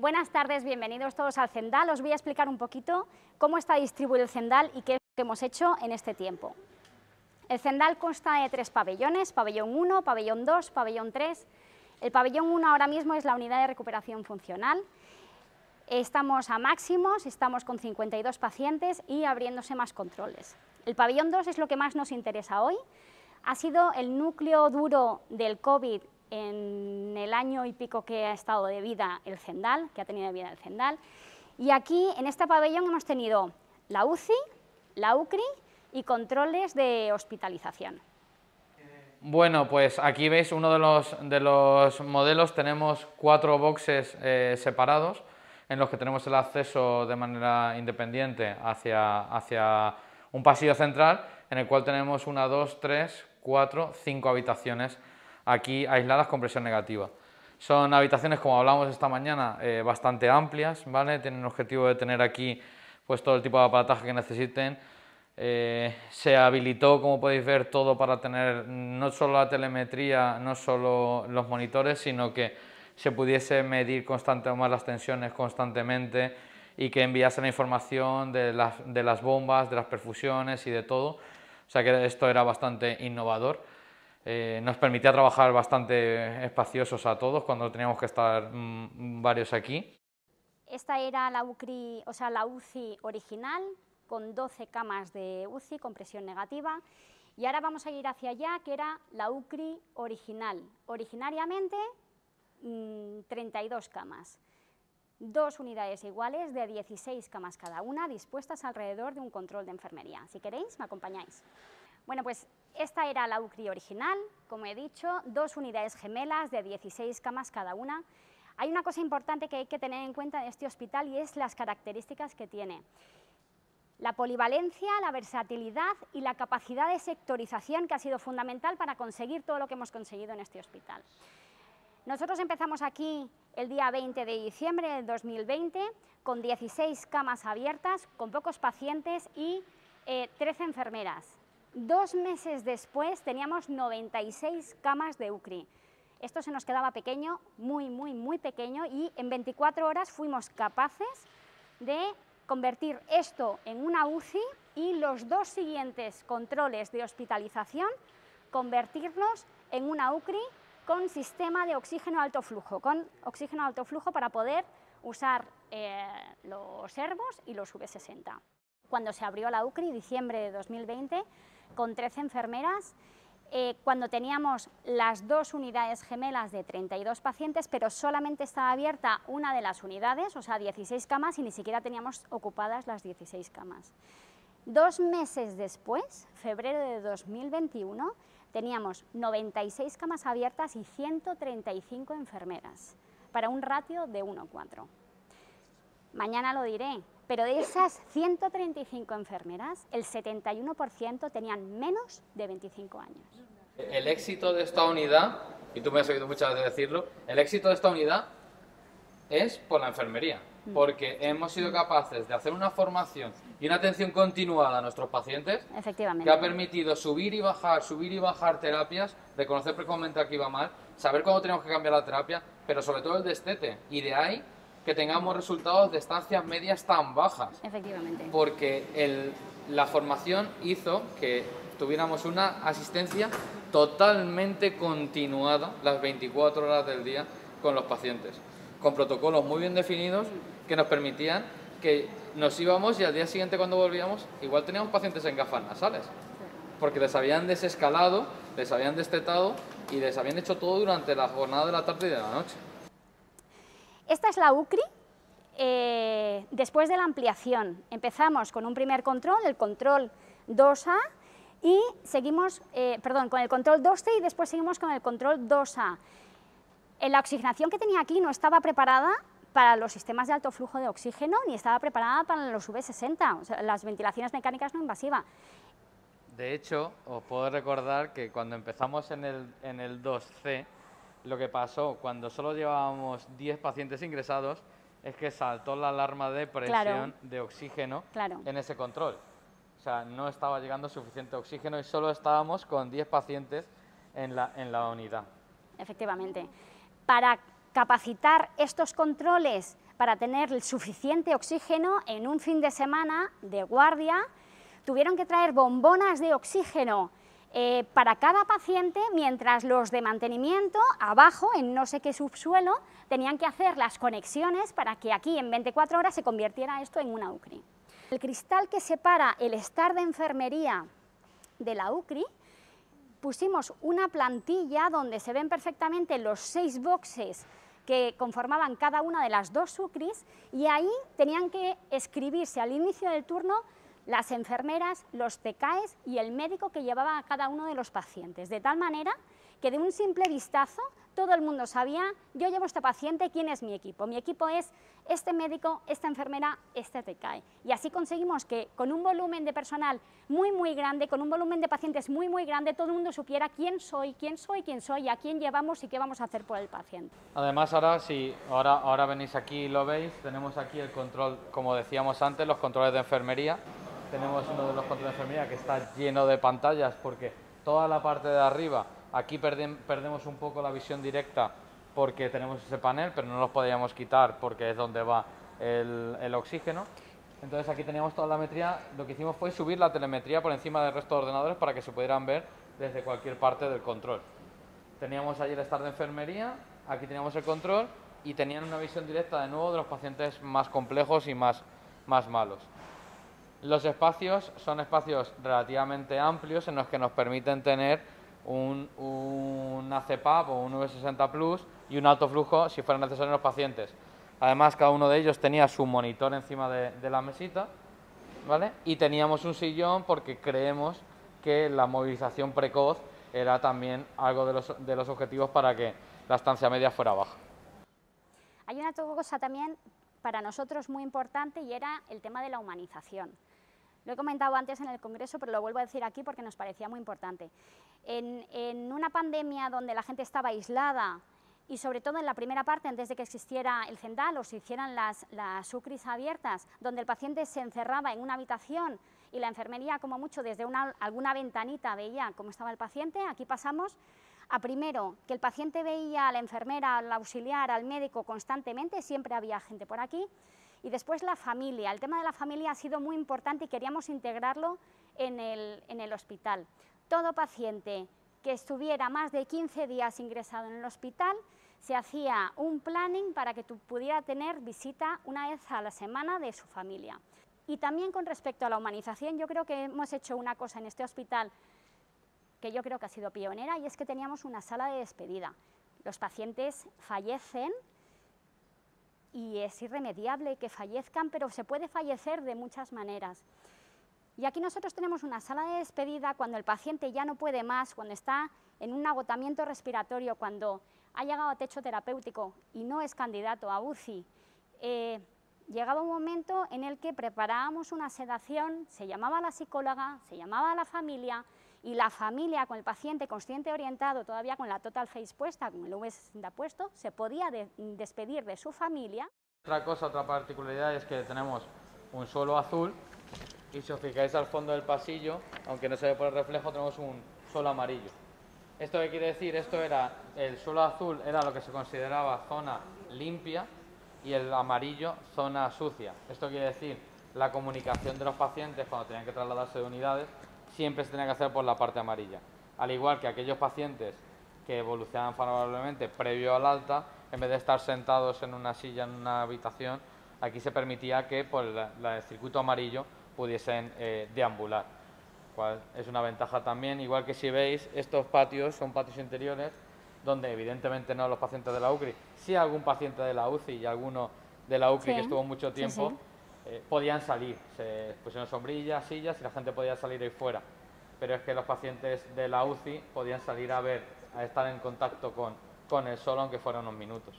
Buenas tardes, bienvenidos todos al Zendal. Os voy a explicar un poquito cómo está distribuido el Zendal y qué es lo que hemos hecho en este tiempo. El Zendal consta de 3 pabellones, pabellón 1, pabellón 2, pabellón 3. El pabellón 1 ahora mismo es la unidad de recuperación funcional. Estamos a máximos, estamos con 52 pacientes y abriéndose más controles. El pabellón 2 es lo que más nos interesa hoy. Ha sido el núcleo duro del COVID en el año y pico que ha estado de vida el Zendal, que ha tenido de vida el Zendal. Y aquí, en este pabellón, hemos tenido la UCI, la UCRI y controles de hospitalización. Bueno, pues aquí veis uno de los modelos, tenemos 4 boxes separados en los que tenemos el acceso de manera independiente hacia un pasillo central en el cual tenemos 1, 2, 3, 4, 5 habitaciones aquí aisladas con presión negativa. Son habitaciones, como hablamos esta mañana, bastante amplias, ¿vale? Tienen el objetivo de tener aquí pues, todo el tipo de aparataje que necesiten. Se habilitó, como podéis ver, todo para tener no solo la telemetría, no solo los monitores, sino que se pudiese medir constantemente las tensiones constantemente y que enviase la información de las bombas, de las perfusiones y de todo. O sea que esto era bastante innovador. Nos permitía trabajar bastante espaciosos a todos cuando teníamos que estar varios aquí. Esta era la UCRI, o sea, la UCI original, con 12 camas de UCI con presión negativa, y ahora vamos a ir hacia allá, que era la UCRI original. Originariamente, 32 camas. 2 unidades iguales de 16 camas cada una, dispuestas alrededor de un control de enfermería. Si queréis, me acompañáis. Bueno, pues esta era la UCRI original, como he dicho, 2 unidades gemelas de 16 camas cada una. Hay una cosa importante que hay que tener en cuenta en este hospital y es las características que tiene. La polivalencia, la versatilidad y la capacidad de sectorización que ha sido fundamental para conseguir todo lo que hemos conseguido en este hospital. Nosotros empezamos aquí el día 20 de diciembre del 2020 con 16 camas abiertas, con pocos pacientes y 13 enfermeras. 2 meses después teníamos 96 camas de UCRI. Esto se nos quedaba pequeño, muy pequeño, y en 24 horas fuimos capaces de convertir esto en una UCI y los 2 siguientes controles de hospitalización convertirlos en una UCRI con sistema de oxígeno alto flujo, para poder usar los servos y los V60. Cuando se abrió la UCRI, diciembre de 2020, con 13 enfermeras, cuando teníamos las 2 unidades gemelas de 32 pacientes, pero solamente estaba abierta una de las unidades, o sea, 16 camas, y ni siquiera teníamos ocupadas las 16 camas. 2 meses después, febrero de 2021, teníamos 96 camas abiertas y 135 enfermeras, para un ratio de 1:4. Mañana lo diré, pero de esas 135 enfermeras, el 71% tenían menos de 25 años. El éxito de esta unidad, y tú me has oído muchas veces decirlo, el éxito de esta unidad es por la enfermería, porque hemos sido capaces de hacer una formación y una atención continuada a nuestros pacientes. Efectivamente. Que ha permitido subir y bajar terapias, reconocer precozmente que iba mal, saber cuándo tenemos que cambiar la terapia, pero sobre todo el destete, y de ahí que tengamos resultados de estancias medias tan bajas. Efectivamente. Porque la formación hizo que tuviéramos una asistencia totalmente continuada las 24 horas del día con los pacientes, con protocolos muy bien definidos que nos permitían que nos íbamos y al día siguiente cuando volvíamos igual teníamos pacientes en gafas nasales, porque les habían desescalado, les habían destetado y les habían hecho todo durante la jornada de la tarde y de la noche. Esta es la UCRI. Después de la ampliación empezamos con un primer control, el control 2A, y seguimos, con el control 2C y después seguimos con el control 2A. La oxigenación que tenía aquí no estaba preparada para los sistemas de alto flujo de oxígeno ni estaba preparada para los V60, o sea, las ventilaciones mecánicas no invasivas. De hecho, os puedo recordar que cuando empezamos en el 2C, lo que pasó cuando solo llevábamos 10 pacientes ingresados es que saltó la alarma de presión de oxígeno en ese control. O sea, no estaba llegando suficiente oxígeno y solo estábamos con 10 pacientes en la unidad. Efectivamente. Para capacitar estos controles para tener el suficiente oxígeno en un fin de semana de guardia, tuvieron que traer bombonas de oxígeno para cada paciente, mientras los de mantenimiento, abajo, en no sé qué subsuelo, tenían que hacer las conexiones para que aquí en 24 horas se convirtiera esto en una UCRI. El cristal que separa el estar de enfermería de la UCRI, pusimos una plantilla donde se ven perfectamente los 6 boxes que conformaban cada una de las 2 UCRIs, y ahí tenían que escribirse al inicio del turno las enfermeras, los TCAEs y el médico que llevaba a cada uno de los pacientes, de tal manera que de un simple vistazo todo el mundo sabía: yo llevo a este paciente, ¿quién es mi equipo? Mi equipo es este médico, esta enfermera, este TCAE. Y así conseguimos que con un volumen de personal muy grande, con un volumen de pacientes muy grande, todo el mundo supiera quién soy, y a quién llevamos y qué vamos a hacer por el paciente. Además, ahora venís aquí y lo veis, tenemos aquí el control, como decíamos antes, los controles de enfermería. Tenemos uno de los controles de enfermería que está lleno de pantallas, porque toda la parte de arriba, aquí perdemos un poco la visión directa porque tenemos ese panel, pero no los podíamos quitar porque es donde va el oxígeno. Entonces aquí teníamos toda la metría. Lo que hicimos fue subir la telemetría por encima del resto de ordenadores para que se pudieran ver desde cualquier parte del control. Teníamos allí el estar de enfermería, aquí teníamos el control y tenían una visión directa de nuevo de los pacientes más complejos y más malos. Los espacios son espacios relativamente amplios en los que nos permiten tener una CPAP o un V60 Plus y un alto flujo si fuera necesario en los pacientes. Además, cada uno de ellos tenía su monitor encima de la mesita, ¿vale? Y teníamos un sillón porque creemos que la movilización precoz era también algo de los objetivos para que la estancia media fuera baja. Hay una cosa también para nosotros muy importante, y era el tema de la humanización. Lo he comentado antes en el Congreso, pero lo vuelvo a decir aquí porque nos parecía muy importante. En una pandemia donde la gente estaba aislada, y sobre todo en la primera parte, antes de que existiera el CENDAL o se hicieran las UCRIs abiertas, donde el paciente se encerraba en una habitación y la enfermería, como mucho, desde alguna ventanita veía cómo estaba el paciente, aquí pasamos a primero que el paciente veía a la enfermera, al auxiliar, al médico constantemente, siempre había gente por aquí. Y después la familia. El tema de la familia ha sido muy importante y queríamos integrarlo en el hospital. Todo paciente que estuviera más de 15 días ingresado en el hospital, se hacía un planning para que pudiera tener visita una vez a la semana de su familia. Y también con respecto a la humanización, yo creo que hemos hecho una cosa en este hospital que yo creo que ha sido pionera, y es que teníamos una sala de despedida. Los pacientes fallecen y es irremediable que fallezcan, pero se puede fallecer de muchas maneras. Y aquí nosotros tenemos una sala de despedida cuando el paciente ya no puede más, cuando está en un agotamiento respiratorio, cuando ha llegado a techo terapéutico y no es candidato a UCI. Llegaba un momento en el que preparábamos una sedación, se llamaba a la psicóloga, se llamaba a la familia, y la familia con el paciente consciente orientado, todavía con la total face puesta, con el V60 puesto, se podía despedir de su familia. Otra particularidad es que tenemos un suelo azul, y si os fijáis al fondo del pasillo, aunque no se ve por el reflejo, tenemos un suelo amarillo. ¿Esto qué quiere decir? El suelo azul era lo que se consideraba zona limpia y el amarillo zona sucia. Esto quiere decir la comunicación de los pacientes cuando tenían que trasladarse de unidades siempre se tenía que hacer por la parte amarilla. Al igual que aquellos pacientes que evolucionaban favorablemente previo al alta, en vez de estar sentados en una silla en una habitación, aquí se permitía que por el circuito amarillo pudiesen deambular, cual es una ventaja también. Igual que si veis, estos patios son patios interiores donde evidentemente no los pacientes de la UCRI, sí algún paciente de la UCI y alguno de la UCRI que estuvo mucho tiempo, podían salir, se pusieron sombrillas, sillas y la gente podía salir ahí fuera, pero es que los pacientes de la UCI podían salir a estar en contacto con el sol aunque fueran unos minutos.